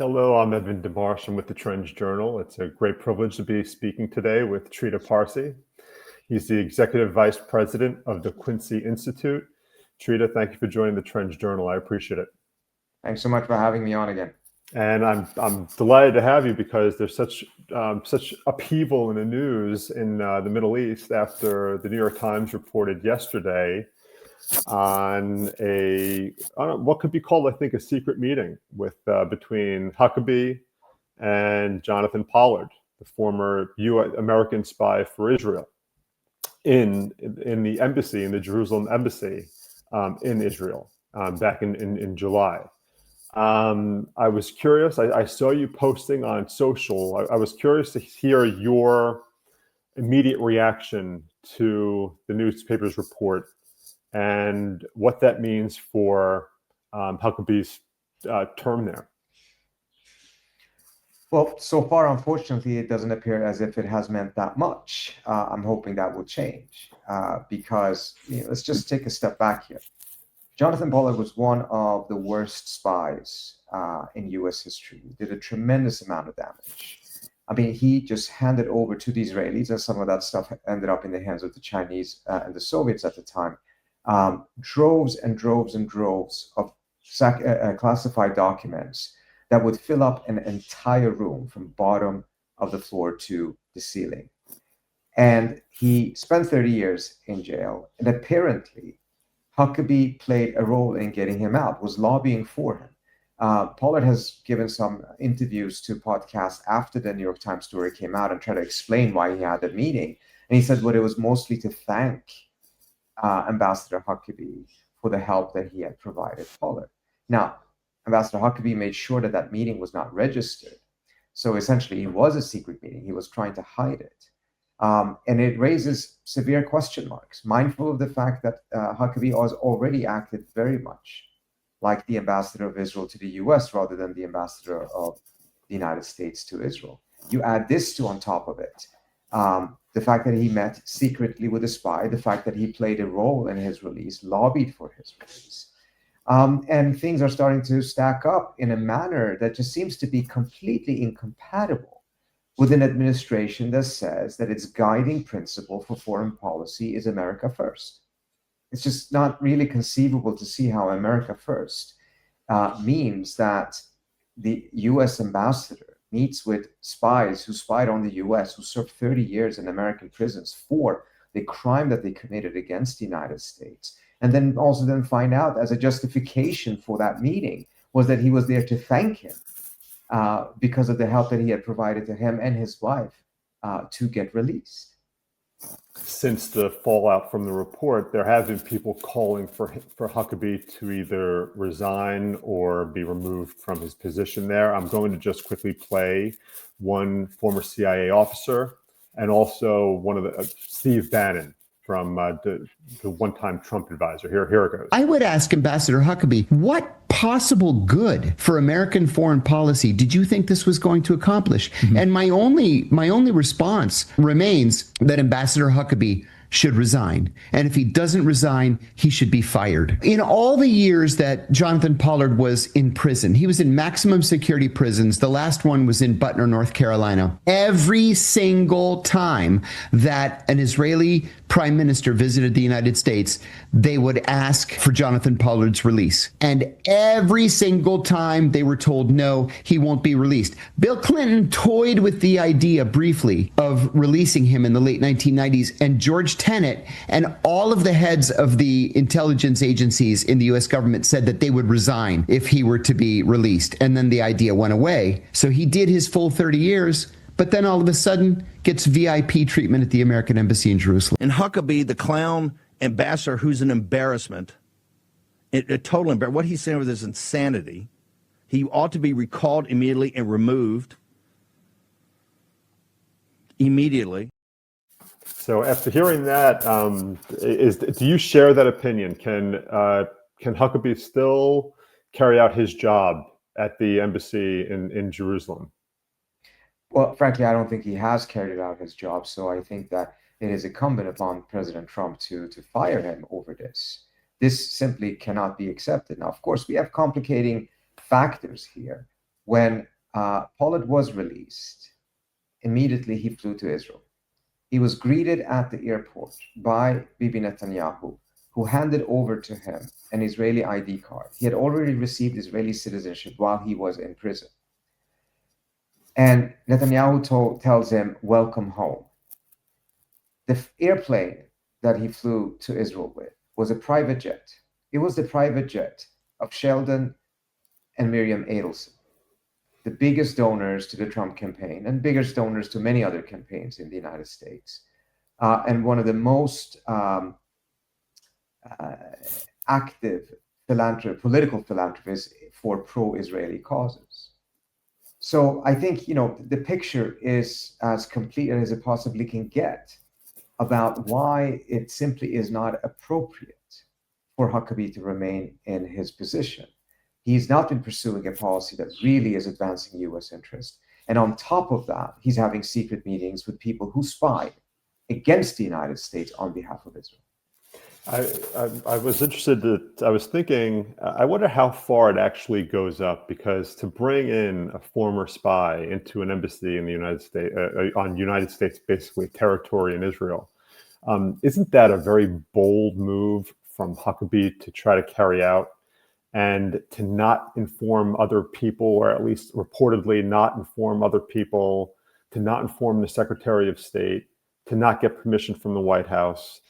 Hello, I'm Evan DeMarsh. I'm with the Trends Journal. It's a great privilege to be speaking today with Trita Parsi. He's the Executive Vice President of the Quincy Institute. Trita, thank you for joining the Trends Journal. I appreciate it. Thanks so much for having me on again. And I'm delighted to have you because there's such upheaval in the news in the Middle East after the New York Times reported yesterday on what could be called, I think, a secret meeting with between Huckabee and Jonathan Pollard, the former American spy for Israel, in the embassy, in the Jerusalem embassy in Israel back in July. I was curious. I saw you posting on social. I was curious to hear your immediate reaction to the newspaper's report and what that means for Huckabee's term there. Well, so far, unfortunately, it doesn't appear as if it has meant that much. I'm hoping that will change because let's just take a step back here. Jonathan Pollard was one of the worst spies in U.S. history. He did a tremendous amount of damage. I mean, he just handed over to the Israelis, and some of that stuff ended up in the hands of the Chinese and the Soviets at the time, droves and droves and droves of classified documents that would fill up an entire room from bottom of the floor to the ceiling. And he spent 30 years in jail, and apparently Huckabee played a role in getting him out, was lobbying for him. Pollard has given some interviews to podcasts after the New York Times story came out and tried to explain why he had the meeting. And he said, well, it was mostly to thank Ambassador Huckabee for the help that he had provided Pollard. Now, Ambassador Huckabee made sure that that meeting was not registered. So essentially, it was a secret meeting. He was trying to hide it. And it raises severe question marks, mindful of the fact that Huckabee has already acted very much like the ambassador of Israel to the US rather than the ambassador of the United States to Israel. You add this to on top of it, the fact that he met secretly with a spy, the fact that he played a role in his release, lobbied for his release. And things are starting to stack up in a manner that just seems to be completely incompatible with an administration that says that its guiding principle for foreign policy is America first. It's just not really conceivable to see how America first means that the US ambassador meets with spies who spied on the US, who served 30 years in American prisons for the crime that they committed against the United States. And then also then find out as a justification for that meeting was that he was there to thank him because of the help that he had provided to him and his wife to get released. Since the fallout from the report, there have been people calling for Huckabee to either resign or be removed from his position there. I'm going to just quickly play one former CIA officer and also one of the Steve Bannon from the one-time Trump advisor. Here it goes. I would ask Ambassador Huckabee, what possible good for American foreign policy did you think this was going to accomplish? Mm-hmm. And my only response remains that Ambassador Huckabee should resign. And if he doesn't resign, he should be fired. In all the years that Jonathan Pollard was in prison, he was in maximum security prisons. The last one was in Butner, North Carolina. Every single time that an Israeli prime minister visited the United States, they would ask for Jonathan Pollard's release. And every single time they were told, no, he won't be released. Bill Clinton toyed with the idea briefly of releasing him in the late 1990s, and George Tenet and all of the heads of the intelligence agencies in the U.S. government said that they would resign if he were to be released. And then the idea went away. So he did his full 30 years, but then all of a sudden gets VIP treatment at the American Embassy in Jerusalem. And Huckabee, the clown ambassador, who's an embarrassment, a total embarrassment. What he's saying with this insanity, he ought to be recalled immediately and removed immediately. So after hearing that, do you share that opinion? Can Huckabee still carry out his job at the embassy in Jerusalem? Well, frankly, I don't think he has carried out his job. So I think that it is incumbent upon President Trump to fire him over this. This simply cannot be accepted. Now, of course, we have complicating factors here when Pollard was released, immediately he flew to Israel. He was greeted at the airport by Bibi Netanyahu, who handed over to him an Israeli ID card. He had already received Israeli citizenship while he was in prison. And Netanyahu tells him, welcome home. The airplane that he flew to Israel with was a private jet. It was the private jet of Sheldon and Miriam Adelson, the biggest donors to the Trump campaign and biggest donors to many other campaigns in the United States, and one of the most active political philanthropists for pro-Israeli causes. So I think, the picture is as complete as it possibly can get about why it simply is not appropriate for Huckabee to remain in his position. He's not been pursuing a policy that really is advancing U.S. interest. And on top of that, he's having secret meetings with people who spy against the United States on behalf of Israel. I was interested I was thinking, I wonder how far it actually goes up, because to bring in a former spy into an embassy in the United States, on United States, basically territory in Israel, isn't that a very bold move from Huckabee to try to carry out, and to not inform other people, or at least reportedly not inform other people, to not inform the Secretary of State, to not get permission from the White House?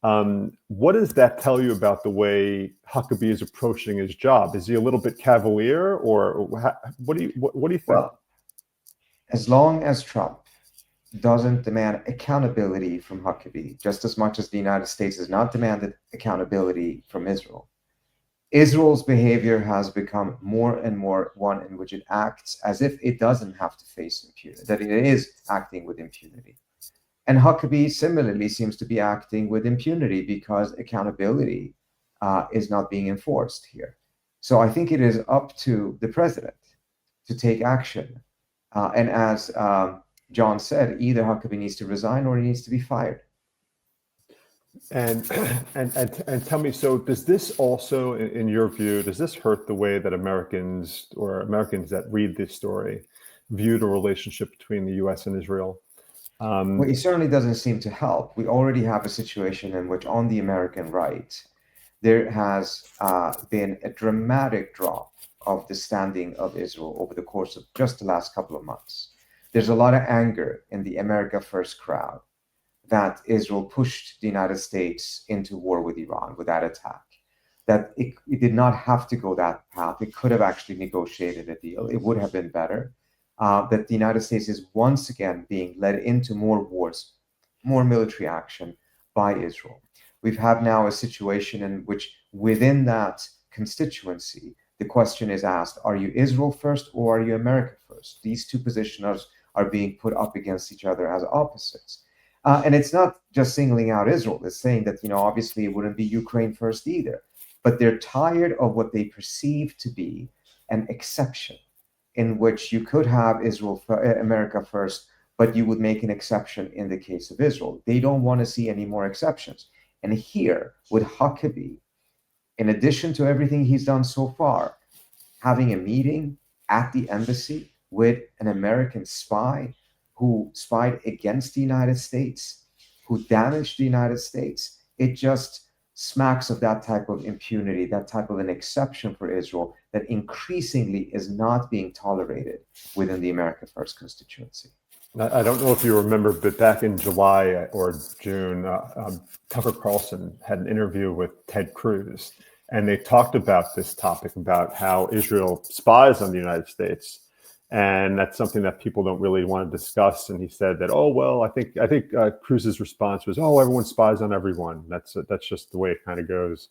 What does that tell you about the way Huckabee is approaching his job? Is he a little bit cavalier, or what do you think? Well, as long as Trump doesn't demand accountability from Huckabee, just as much as the United States has not demanded accountability from Israel, Israel's behavior has become more and more one in which it acts as if it doesn't have to face impunity, that it is acting with impunity. And Huckabee similarly seems to be acting with impunity because accountability is not being enforced here. So I think it is up to the president to take action. And as John said, either Huckabee needs to resign or he needs to be fired. And tell me, so does this also, in your view, does this hurt the way that Americans, or Americans that read this story, view the relationship between the U.S. and Israel? Well, it certainly doesn't seem to help. We already have a situation in which, on the American right, there has been a dramatic drop of the standing of Israel over the course of just the last couple of months. There's a lot of anger in the America First crowd that Israel pushed the United States into war with Iran, with that attack, that it did not have to go that path. It could have actually negotiated a deal. It would have been better. That the United States is once again being led into more wars, more military action by Israel. We've had now a situation in which within that constituency, the question is asked, are you Israel first or are you America first? These two positions are being put up against each other as opposites. And it's not just singling out Israel. It's saying that, obviously it wouldn't be Ukraine first either. But they're tired of what they perceive to be an exception, in which you could have America first, but you would make an exception in the case of Israel. They don't want to see any more exceptions. And here, with Huckabee, in addition to everything he's done so far, having a meeting at the embassy with an American spy who spied against the United States, who damaged the United States, it just smacks of that type of impunity, that type of an exception for Israel that increasingly is not being tolerated within the America First constituency. I don't know if you remember, but back in July or June, Tucker Carlson had an interview with Ted Cruz, and they talked about this topic, about how Israel spies on the United States. And that's something that people don't really want to discuss. And he said that, I think Cruz's response was, everyone spies on everyone. That's just the way it kind of goes.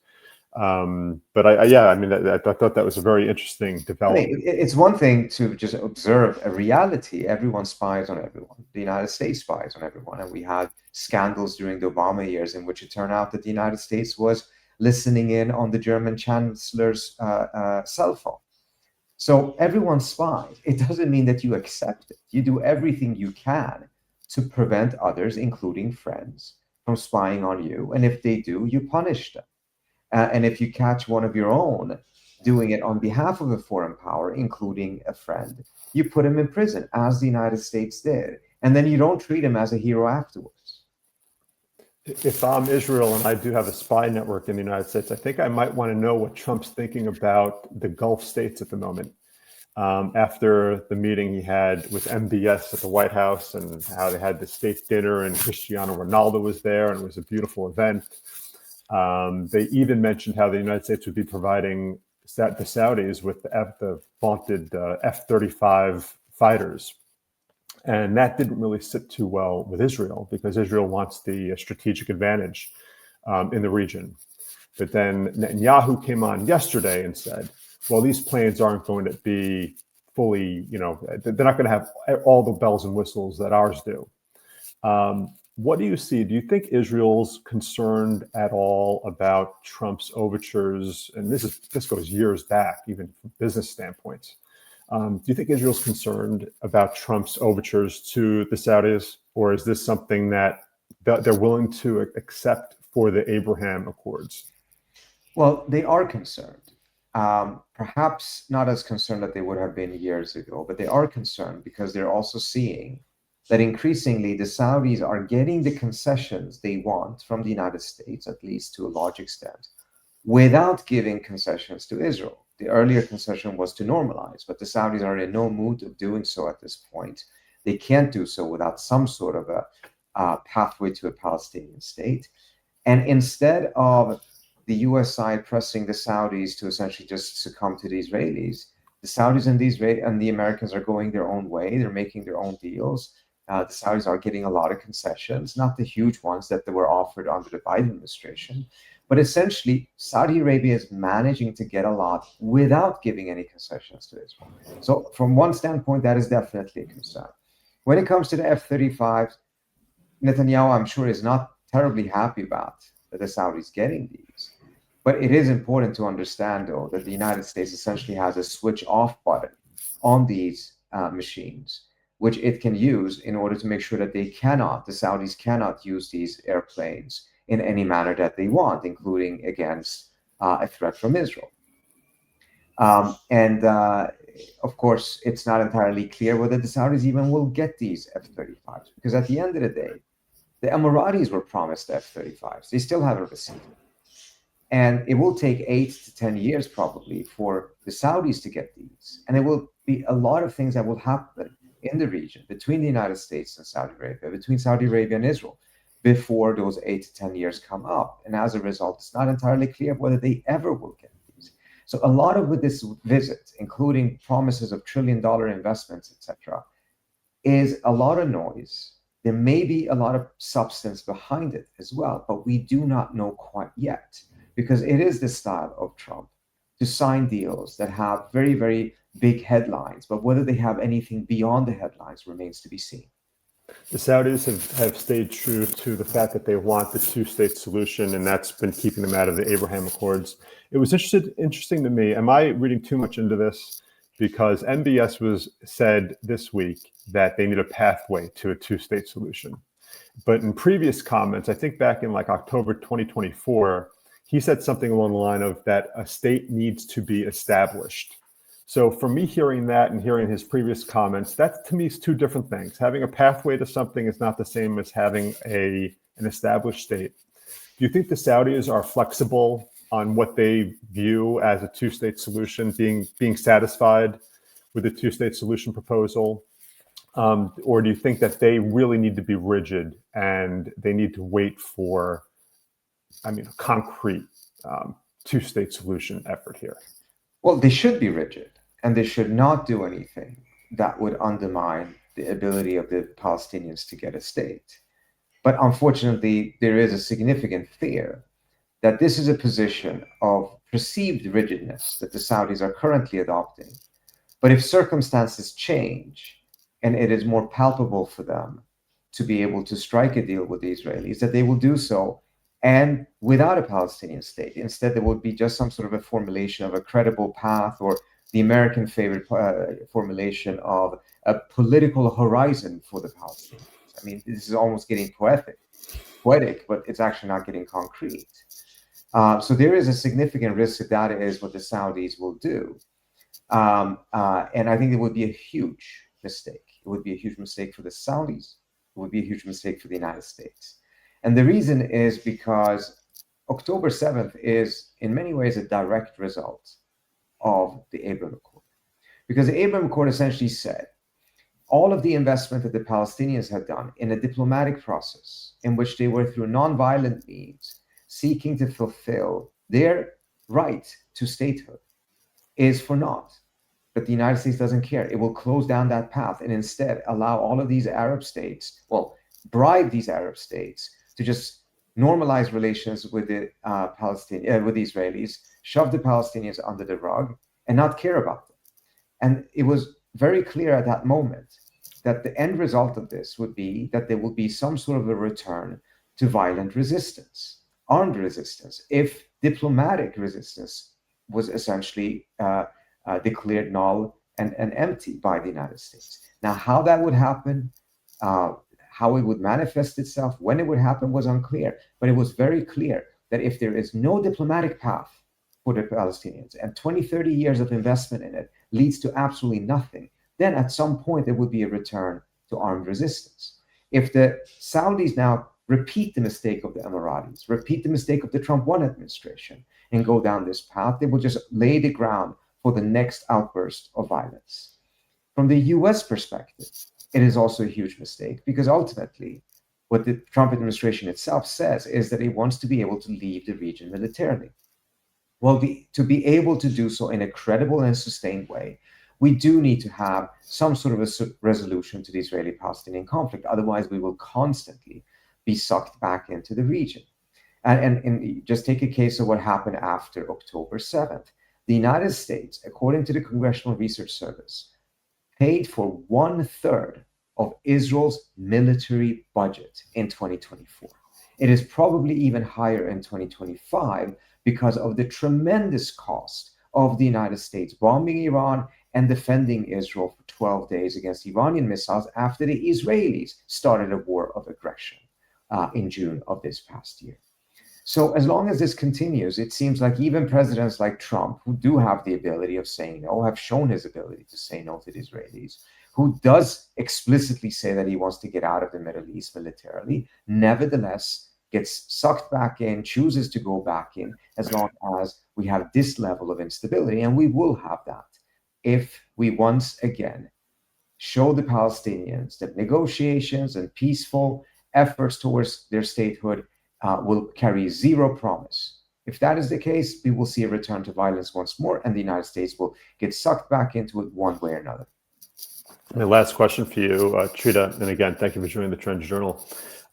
But I thought that was a very interesting development. It's one thing to just observe a reality. Everyone spies on everyone. The United States spies on everyone. And we had scandals during the Obama years in which it turned out that the United States was listening in on the German chancellor's cell phone. So everyone spies. It doesn't mean that you accept it. You do everything you can to prevent others, including friends, from spying on you. And if they do, you punish them. And if you catch one of your own doing it on behalf of a foreign power, including a friend, you put him in prison, as the United States did. And then you don't treat him as a hero afterwards. If I'm Israel and I do have a spy network in the United States, I think I might want to know what Trump's thinking about the Gulf states at the moment. After the meeting he had with MBS at the White House and how they had the state dinner and Cristiano Ronaldo was there and it was a beautiful event. They even mentioned how the United States would be providing the Saudis with the vaunted F-35 fighters. And that didn't really sit too well with Israel because Israel wants the strategic advantage in the region. But then Netanyahu came on yesterday and said, well, these planes aren't going to be fully, they're not going to have all the bells and whistles that ours do. What do you see? Do you think Israel's concerned at all about Trump's overtures? And this goes years back, even from business standpoints. Do you think Israel's concerned about Trump's overtures to the Saudis, or is this something that they're willing to accept for the Abraham Accords? Well, they are concerned. Perhaps not as concerned that they would have been years ago, but they are concerned because they're also seeing that increasingly the Saudis are getting the concessions they want from the United States, at least to a large extent, without giving concessions to Israel. The earlier concession was to normalize, but the Saudis are in no mood of doing so at this point. They can't do so without some sort of a pathway to a Palestinian state. And instead of the US side pressing the Saudis to essentially just succumb to the Israelis, the Saudis and the Americans are going their own way. They're making their own deals. The Saudis are getting a lot of concessions, not the huge ones that they were offered under the Biden administration. But essentially, Saudi Arabia is managing to get a lot without giving any concessions to Israel. So from one standpoint, that is definitely a concern. When it comes to the F-35, Netanyahu, I'm sure, is not terribly happy about the Saudis getting these. But it is important to understand, though, that the United States essentially has a switch off button on these machines, which it can use in order to make sure that the Saudis cannot use these airplanes in any manner that they want, including against a threat from Israel. Of course, it's not entirely clear whether the Saudis even will get these F-35s, because at the end of the day, the Emiratis were promised F-35s. They still haven't received them. And it will take 8 to 10 years probably for the Saudis to get these. And it will be a lot of things that will happen in the region between the United States and Saudi Arabia, between Saudi Arabia and Israel, before those 8 to 10 years come up. And as a result, it's not entirely clear whether they ever will get these. So a lot of with this visit, including promises of trillion-dollar investments, etc., is a lot of noise. There may be a lot of substance behind it as well, but we do not know quite yet, because it is the style of Trump to sign deals that have very, very big headlines, but whether they have anything beyond the headlines remains to be seen. The Saudis have stayed true to the fact that they want the two-state solution, and that's been keeping them out of the Abraham Accords. It was interesting to me. Am I reading too much into this? Because MBS said this week that they need a pathway to a two-state solution. But in previous comments, I think back in like October 2024, he said something along the line of that a state needs to be established. So for me, hearing that and hearing his previous comments, that to me is two different things. Having a pathway to something is not the same as having an established state. Do you think the Saudis are flexible on what they view as a two-state solution, being satisfied with the two-state solution proposal? Or do you think that they really need to be rigid and they need to wait for, a concrete two-state solution effort here? Well, they should be rigid, and they should not do anything that would undermine the ability of the Palestinians to get a state. But unfortunately, there is a significant fear that this is a position of perceived rigidness that the Saudis are currently adopting. But if circumstances change and it is more palpable for them to be able to strike a deal with the Israelis, that they will do so, and without a Palestinian state. Instead, there would be just some sort of a formulation of a credible path, or the American favorite formulation of a political horizon for the Palestinians. This is almost getting poetic, but it's actually not getting concrete. So there is a significant risk that is what the Saudis will do. And I think it would be a huge mistake. It would be a huge mistake for the Saudis. It would be a huge mistake for the United States. And the reason is because October 7th is in many ways a direct result of the Abraham Accord. Because the Abraham Accord essentially said all of the investment that the Palestinians had done in a diplomatic process in which they were through nonviolent means seeking to fulfill their right to statehood is for naught. But the United States doesn't care. It will close down that path and instead allow all of these Arab states, bribe these Arab states to just normalize relations with the with the Israelis, shove the Palestinians under the rug, and not care about them. And it was very clear at that moment that the end result of this would be that there will be some sort of a return to violent resistance, armed resistance, if diplomatic resistance was essentially declared null and empty by the United States. Now, how that would happen, how it would manifest itself, when it would happen was unclear. But it was very clear that if there is no diplomatic path for the Palestinians and 20, 30 years of investment in it leads to absolutely nothing, then at some point there would be a return to armed resistance. If the Saudis now repeat the mistake of the Emiratis, repeat the mistake of the Trump 1 administration, and go down this path, they will just lay the ground for the next outburst of violence. From the US perspective, it is also a huge mistake because ultimately what the Trump administration itself says is that it wants to be able to leave the region militarily. Well, to be able to do so in a credible and sustained way, we do need to have some sort of a resolution to the Israeli-Palestinian conflict. Otherwise, we will constantly be sucked back into the region. And just take a case of what happened after October 7th. The United States, according to the Congressional Research Service, paid for 1/3 of Israel's military budget in 2024. It is probably even higher in 2025 because of the tremendous cost of the United States bombing Iran and defending Israel for 12 days against Iranian missiles after the Israelis started a war of aggression in June of this past year. So as long as this continues, it seems like even presidents like Trump, who do have the ability of saying no, have shown his ability to say no to the Israelis, who does explicitly say that he wants to get out of the Middle East militarily, nevertheless gets sucked back in, chooses to go back in, as long as we have this level of instability. And we will have that if we once again show the Palestinians that negotiations and peaceful efforts towards their statehood will carry zero promise. If that is the case, we will see a return to violence once more, and the United States will get sucked back into it one way or another. My last question for you, Trita, and again, thank you for joining the Trends Journal.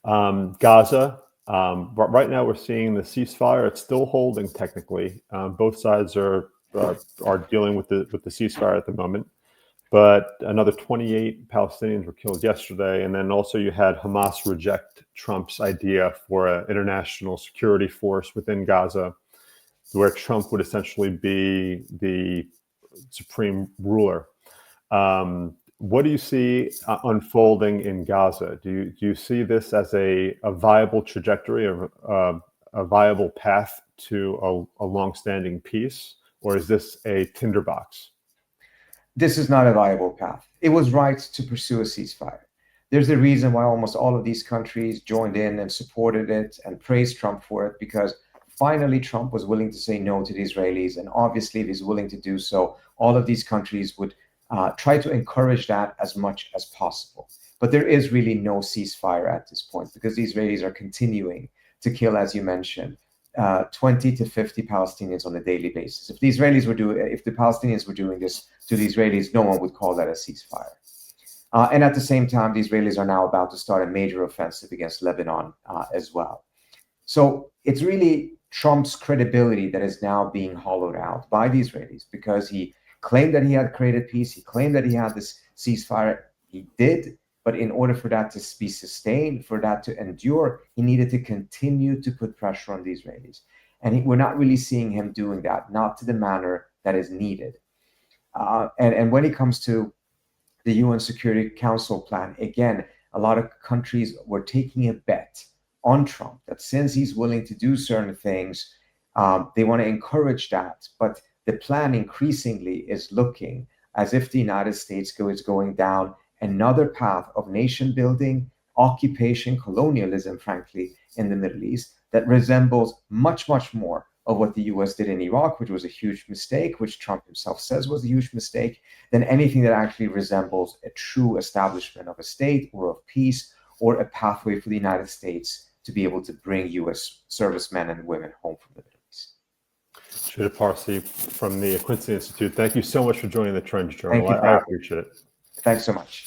Gaza, right now we're seeing the ceasefire. It's still holding technically. Both sides are dealing with the ceasefire at the moment. But another 28 Palestinians were killed yesterday. And then also you had Hamas reject Trump's idea for an international security force within Gaza, where Trump would essentially be the supreme ruler. What do you see unfolding in Gaza? Do you see this as a viable trajectory, or a viable path to a longstanding peace? Or is this a tinderbox? This is not a viable path. It was right to pursue a ceasefire. There's a reason why almost all of these countries joined in and supported it and praised Trump for it, because finally Trump was willing to say no to the Israelis. And obviously, if he's willing to do so, all of these countries would try to encourage that as much as possible. But there is really no ceasefire at this point because the Israelis are continuing to kill, as you mentioned, 20 to 50 Palestinians on a daily basis. If the Palestinians were doing this to the Israelis, no one would call that a ceasefire. And at the same time, the Israelis are now about to start a major offensive against Lebanon as well. So it's really Trump's credibility that is now being hollowed out by the Israelis because he claimed that he had created peace. He claimed that he had this ceasefire. He did. But in order for that to be sustained, for that to endure, he needed to continue to put pressure on the Israelis. And we're not really seeing him doing that, not to the manner that is needed. And when it comes to the UN Security Council plan, again, a lot of countries were taking a bet on Trump that since he's willing to do certain things, They want to encourage that, but the plan increasingly is looking as if the United States is going down another path of nation building, occupation, colonialism, frankly, in the Middle East that resembles much, much more of what the US did in Iraq, which was a huge mistake, which Trump himself says was a huge mistake, than anything that actually resembles a true establishment of a state or of peace or a pathway for the United States to be able to bring US servicemen and women home from the Middle East. Trita Parsi from the Quincy Institute, thank you so much for joining the Trends Journal. Thank you for I having me. appreciate it. Thanks so much.